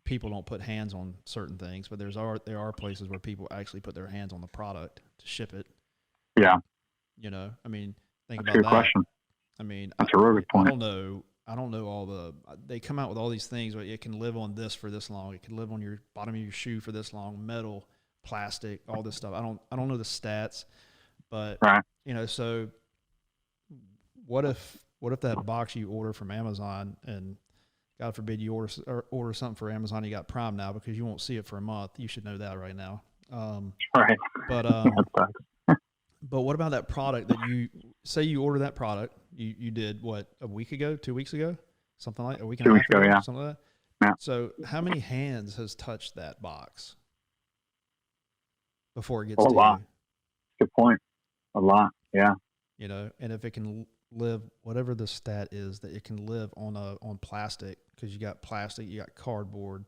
people don't put hands on certain things, but there are places where people actually put their hands on the product to ship it.
Yeah.
Think
That's
about
a good
that.
question.
That's
a really good point.
I don't know they come out with all these things, but it can live on this for this long. It can live on your bottom of your shoe for this long, metal, plastic, all this stuff. I don't know the stats, but
right.
So what if that box you order from Amazon, and God forbid you order something for Amazon, you got Prime now because you won't see it for a month. You should know that right now.
Right.
But but what about that product that you order that product? You did what, a week ago, 2 weeks ago, something like a week and a half ago,
yeah.
something like
that. Yeah.
So how many hands has touched that box before it gets to
lot.
you?
Good point. A lot. Yeah.
And if it can live, whatever the stat is, that it can live on plastic, because you got plastic, you got cardboard,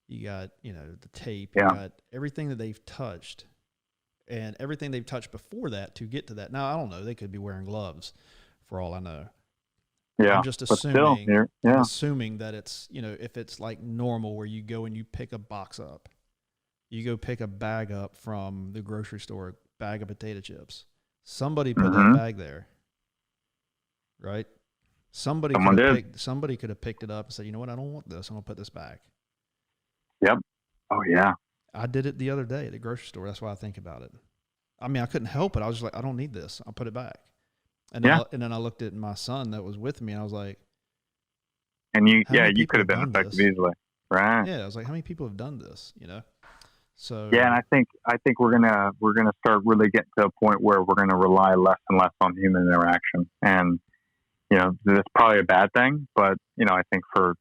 you got the tape, you got everything that they've touched. And everything they've touched before that to get to that. Now, I don't know. They could be wearing gloves for all I know.
Yeah.
I'm just
But still,
assuming, I'm
yeah.
assuming that it's, if it's like normal where you go and you pick a box up, you go pick a bag up from the grocery store, a bag of potato chips. Somebody put that
hmm
bag there, right? Somebody
Someone did.
somebody could have picked it up and said, you know what, I don't want this. I'm gonna put this back.
Yep. Oh yeah.
I did it the other day at the grocery store. That's why I think about it. I mean, I couldn't help it. I was just like, I don't need this. I'll put it back. And then,
Yeah.
and then I looked at my son that was with me, and I was like,
And you,
how
yeah,
many
you
people
could have
have
been
done
effective
this?
easily. Right.
Yeah, I was like, how many people have done this? So
Yeah, and I think we're gonna start really getting to a point where we're gonna rely less and less on human interaction, and that's probably a bad thing, but I think for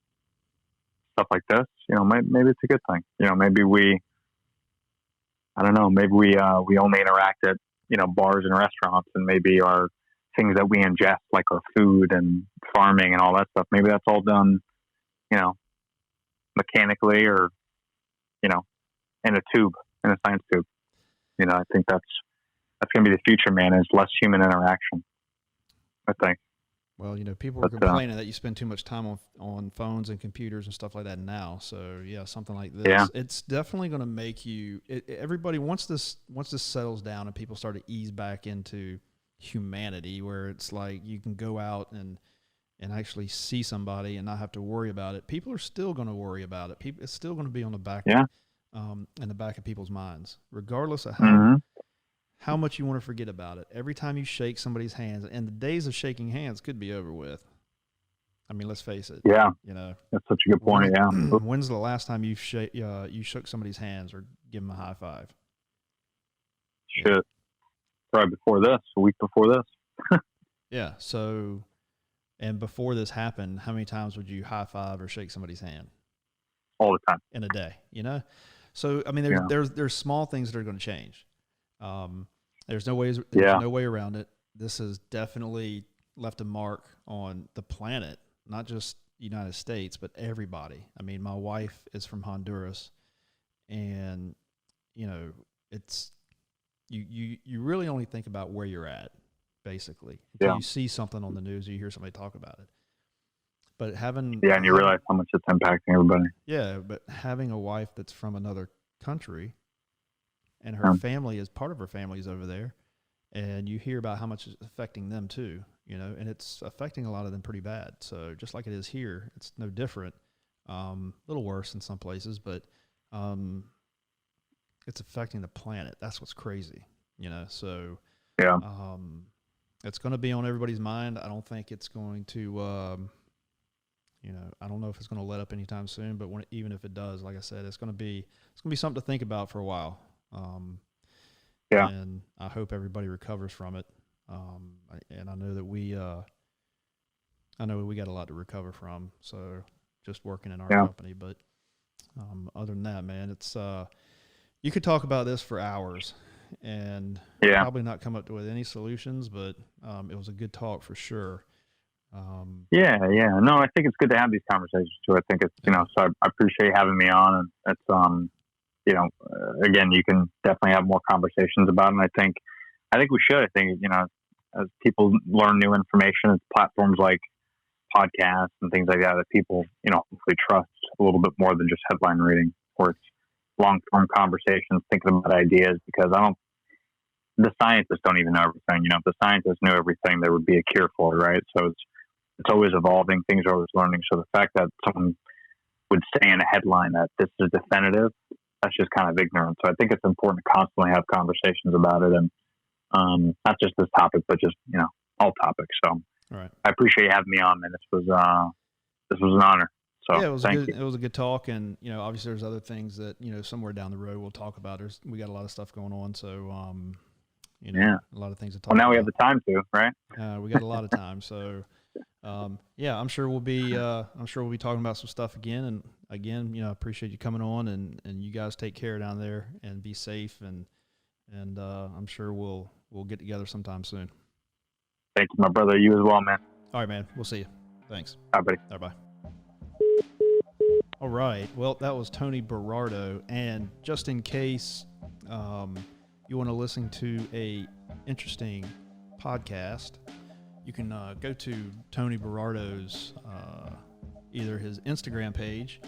stuff like this, maybe it's a good thing. Maybe I don't know, maybe we only interact at bars and restaurants, and maybe our things that we ingest, like our food and farming and all that stuff, maybe that's all done, mechanically or in a tube, in a science tube. I think that's going to be the future, man, is less human interaction, I think.
well, people are complaining that you spend too much time on phones and computers and stuff like that now. So yeah, something like this,
Yeah.
it's definitely going to make you. Everybody once this settles down and people start to ease back into humanity, where it's like you can go out and actually see somebody and not have to worry about it. People are still going to worry about it. It's still going to be on the back,
Yeah.
in the back of people's minds, regardless of
hmm
how much you want to forget about it. Every time you shake somebody's hands, and the days of shaking hands could be over with. I mean, let's face it.
Yeah.
You know,
That's such a good point. Yeah.
when's the last time you shook somebody's hands or give them a high five?
Shit. Probably before this, a week before this.
Yeah. So, and before this happened, how many times would you high five or shake somebody's hand
All the time.
in a day? So I mean, there's small things that are going to change. There's no way around it. This has definitely left a mark on the planet, not just the United States, but everybody. I mean, my wife is from Honduras, and it's you really only think about where you're at, basically, until you see something on the news or you hear somebody talk about it. But and you
realize how much it's impacting everybody.
Yeah, but having a wife that's from another country, and her family is part of her family is over there, and you hear about how much it's affecting them too, and it's affecting a lot of them pretty bad. So just like it is here, it's no different. A little worse in some places, but it's affecting the planet. That's what's crazy, So it's going to be on everybody's mind. I don't think it's going to. I don't know if it's going to let up anytime soon, but even if it does, like I said, it's going to be something to think about for a while. And I hope everybody recovers from it. And I know that we got a lot to recover from. So just working in our company, but other than that, man, it's you could talk about this for hours and probably not come up with any solutions, but it was a good talk for sure.
No, I think it's good to have these conversations too. I think it's, so I appreciate you having me on, and it's, again, you can definitely have more conversations about it. And I think we should. I think, as people learn new information, it's platforms like podcasts and things like that people, hopefully trust a little bit more than just headline reading, or it's long-term conversations, thinking about ideas, because the scientists don't even know everything. If the scientists knew everything, there would be a cure for it, right? So it's always evolving. Things are always learning. So the fact that someone would say in a headline that this is definitive, that's just kind of ignorant. So I think it's important to constantly have conversations about it, and not just this topic, but just all topics. So
right.
I appreciate you having me on, man. This was an honor. So
it was a good talk, and obviously there's other things that somewhere down the road we'll talk about. We got a lot of stuff going on, so a lot of things to talk.
Well, now
about.
we have the time to, right?
We got a lot of time, so I'm sure we'll be talking about some stuff again. And again, appreciate you coming on, and you guys take care down there and be safe, and I'm sure we'll get together sometime soon.
Thank you, my brother. You as well, man.
All right, man. We'll see you. Thanks.
Bye, buddy.
All right, bye. All right. Well, that was Tony Berardo, and just in case you want to listen to a interesting podcast, you can go to Tony Berardo's either his Instagram page,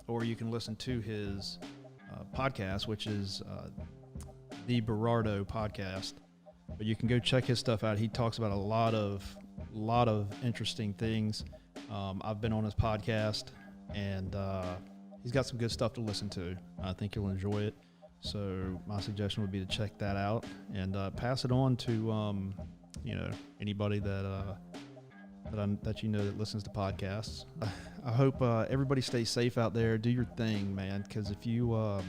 or you can listen to his podcast, which is the Berardo podcast. But you can go check his stuff out. He talks about a lot of interesting things. I've been on his podcast, and he's got some good stuff to listen to. I think you'll enjoy it. So my suggestion would be to check that out and pass it on to anybody that that listens to podcasts. I hope everybody stays safe out there. Do your thing, man, because if you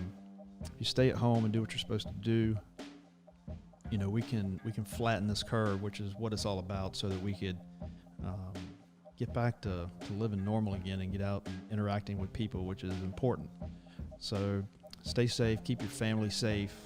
stay at home and do what you're supposed to do, we can flatten this curve, which is what it's all about, so that we could get back to living normal again and get out and interacting with people, which is important. So stay safe, keep your family safe,